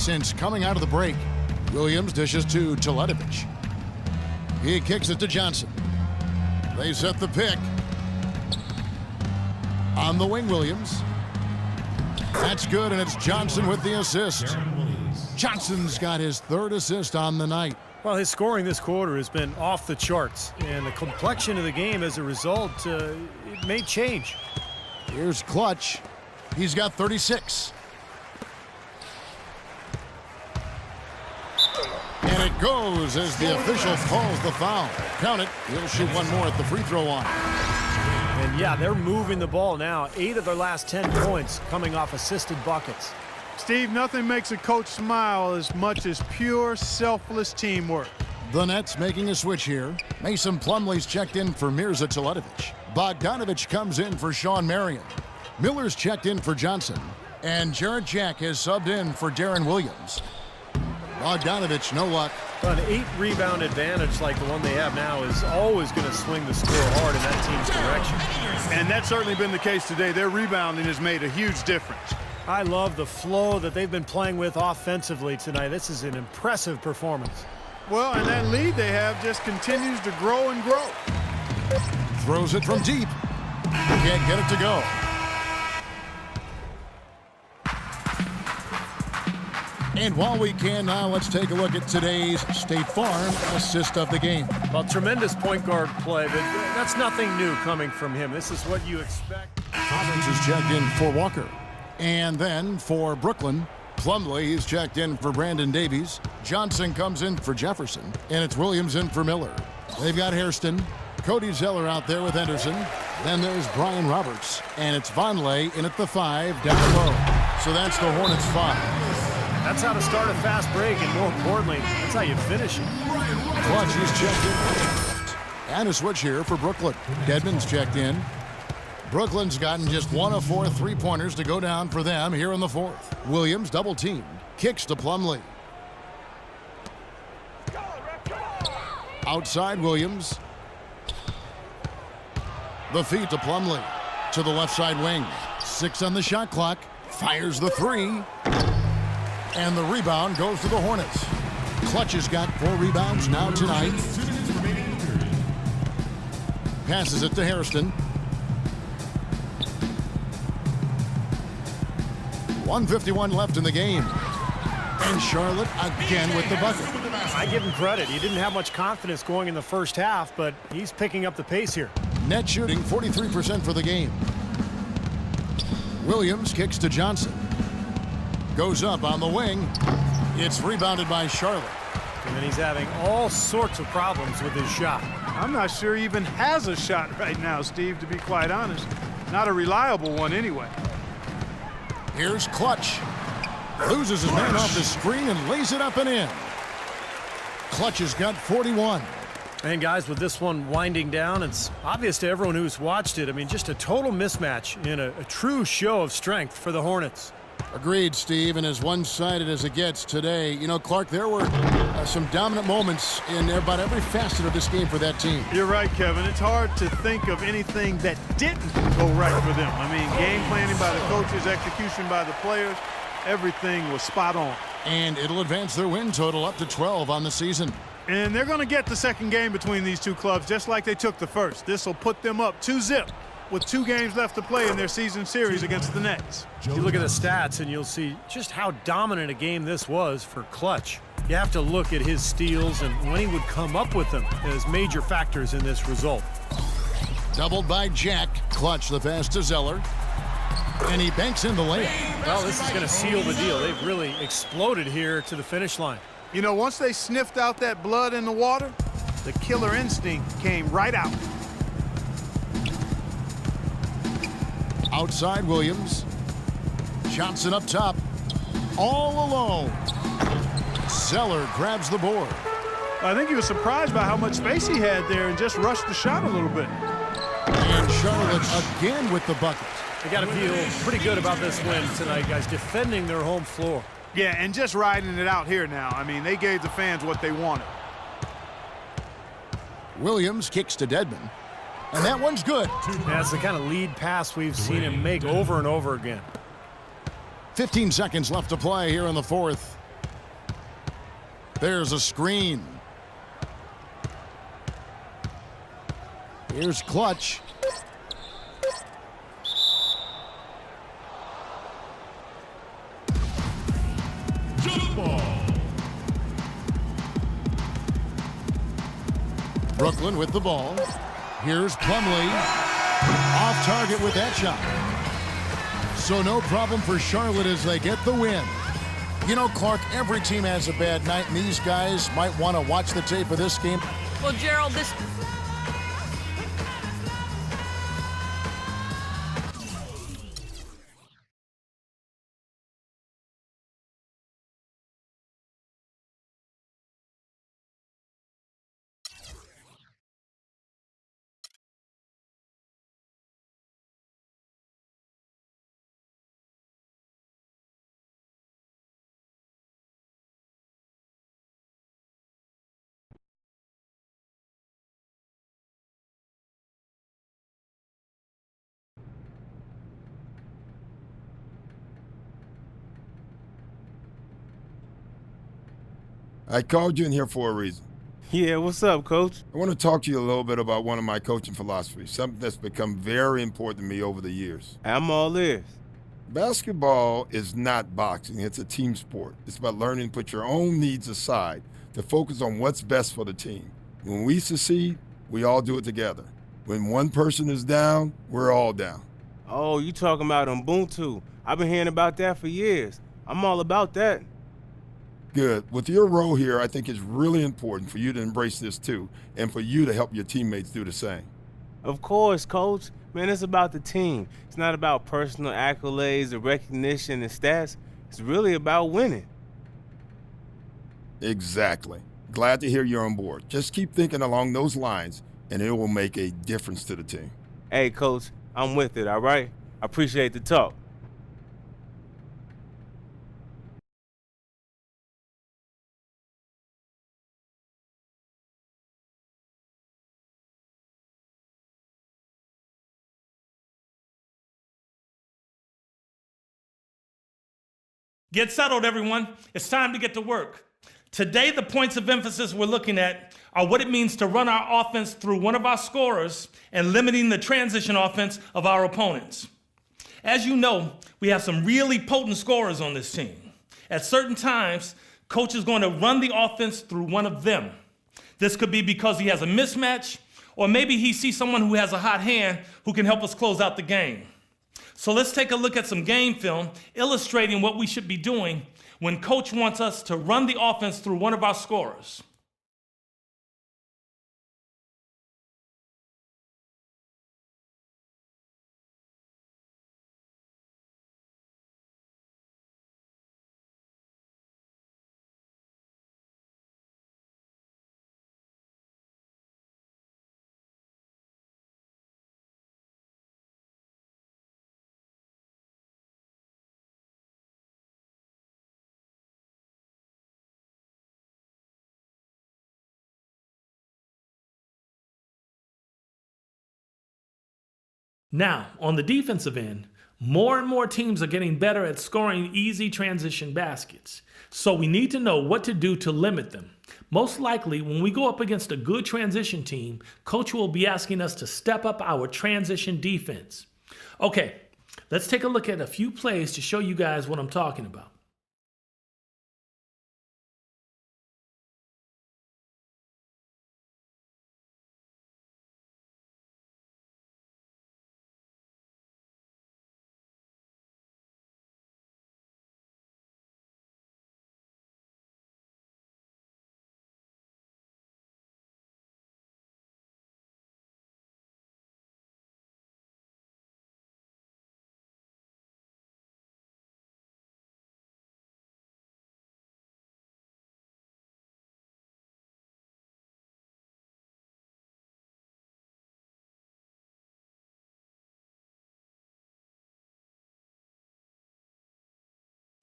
since coming out of the break. Williams dishes to Teletovic. He kicks it to Johnson. They set the pick. On the wing, Williams. That's good, and it's Johnson with the assist. Johnson's got his third assist on the night. Well, his scoring this quarter has been off the charts, and the complexion of the game as a result, it may change. Here's Clutch. He's got 36. And it goes as the official calls the foul. Count it. He'll shoot one more at the free throw line. And yeah, they're moving the ball now. 8 of their last 10 points coming off assisted buckets. Steve, nothing makes a coach smile as much as pure, selfless teamwork. The Nets making a switch here. Mason Plumlee's checked in for Mirza Teletovic. Bogdanovic comes in for Sean Marion. Miller's checked in for Johnson. And Jarrett Jack has subbed in for Darren Williams. Bogdanovic, no luck. An 8-rebound advantage like the one they have now is always going to swing the score hard in that team's direction. And that's certainly been the case today. Their rebounding has made a huge difference. I love the flow that they've been playing with offensively tonight. This is an impressive performance. Well, and that lead they have just continues to grow and grow. Throws it from deep. Can't get it to go. And while we can now, let's take a look at today's State Farm assist of the game. Well, tremendous point guard play, but that's nothing new coming from him. This is what you expect. Roberts is checked in for Walker. And then for Brooklyn, Plumlee is checked in for Brandon Davies. Johnson comes in for Jefferson. And it's Williams in for Miller. They've got Hairston. Cody Zeller out there with Henderson. Then there's Brian Roberts. And it's Vonleh in at the 5 down low. So that's the Hornets 5. That's how to start a fast break, and more importantly, that's how you finish it. Clutch is checked in. And a switch here for Brooklyn. Dedmon's checked in. Brooklyn's gotten just 1 of 4 3-pointers to go down for them here in the 4th. Williams double teamed. Kicks to Plumlee. Outside Williams. The feed to Plumlee. To the left side wing. 6 on the shot clock. Fires the 3. And the rebound goes to the Hornets. Clutch has got 4 rebounds now tonight. Passes it to Hairston. 1:51 left in the game. And Charlotte again with the bucket. I give him credit. He didn't have much confidence going in the first half, but he's picking up the pace here. Net shooting 43% for the game. Williams kicks to Johnson. Goes up on the wing. It's rebounded by Charlotte. And then he's having all sorts of problems with his shot. I'm not sure he even has a shot right now, Steve, to be quite honest. Not a reliable one anyway. Here's Clutch. Loses his man off the screen and lays it up and in. Clutch has got 41. And guys, with this one winding down, it's obvious to everyone who's watched it. I mean, just a total mismatch in a true show of strength for the Hornets. Agreed, Steve, and as one-sided as it gets today. You know, Clark, there were some dominant moments in about every facet of this game for that team. You're right, Kevin. It's hard to think of anything that didn't go right for them. I mean, game planning by the coaches, execution by the players, everything was spot on. And it'll advance their win total up to 12 on the season. And they're going to get the second game between these two clubs just like they took the first. This will put them up 2-0 with 2 games left to play in their season series against the Nets. You look at the stats and you'll see just how dominant a game this was for Clutch. You have to look at his steals and when he would come up with them as major factors in this result. Doubled by Jack. Clutch the pass to Zeller. And he banks in the layup. Well, this is going to seal the deal. They've really exploded here to the finish line. You know, once they sniffed out that blood in the water, the killer instinct came right out. Outside Williams. Johnson up top. All alone. Zeller grabs the board. I think he was surprised by how much space he had there and just rushed the shot a little bit. And Charlotte again with the bucket. They got to feel pretty good about this win tonight, guys, defending their home floor. Yeah, and just riding it out here now. I mean, they gave the fans what they wanted. Williams kicks to Dedmon. And that one's good. That's the kind of lead pass we've seen him make over and over again. 15 seconds left to play here in the 4th. There's a screen. Here's Clutch. Jump ball. Brooklyn with the ball. Here's Plumlee. Off target with that shot. So no problem for Charlotte as they get the win. You know, Clark, every team has a bad night, and these guys might want to watch the tape of this game. Well, Gerald, this... I called you in here for a reason. Yeah, what's up, Coach? I want to talk to you a little bit about one of my coaching philosophies, something that's become very important to me over the years. I'm all ears. Basketball is not boxing, it's a team sport. It's about learning to put your own needs aside to focus on what's best for the team. When we succeed, we all do it together. When one person is down, we're all down. Oh, you talking about Ubuntu. I've been hearing about that for years. I'm all about that. Good. With your role here, I think it's really important for you to embrace this too, and for you to help your teammates do the same. Of course, Coach. Man, it's about the team. It's not about personal accolades or recognition and stats. It's really about winning. Exactly. Glad to hear you're on board. Just keep thinking along those lines, and it will make a difference to the team. Hey, Coach, I'm with it, all right? I appreciate the talk. Get settled, everyone. It's time to get to work. Today, the points of emphasis we're looking at are what it means to run our offense through one of our scorers and limiting the transition offense of our opponents. As you know, we have some really potent scorers on this team. At certain times, coach is going to run the offense through one of them. This could be because he has a mismatch, or maybe he sees someone who has a hot hand who can help us close out the game. So let's take a look at some game film illustrating what we should be doing when coach wants us to run the offense through one of our scorers. Now, on the defensive end, more and more teams are getting better at scoring easy transition baskets. So we need to know what to do to limit them. Most likely, when we go up against a good transition team, coach will be asking us to step up our transition defense. Okay, let's take a look at a few plays to show you guys what I'm talking about.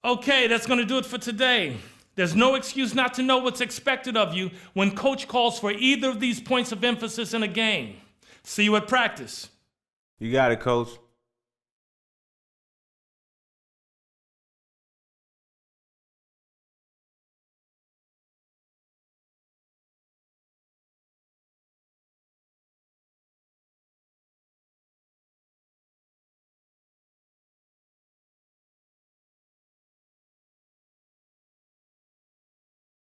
Okay, that's going to do it for today. There's no excuse not to know what's expected of you when coach calls for either of these points of emphasis in a game. See you at practice. You got it, Coach.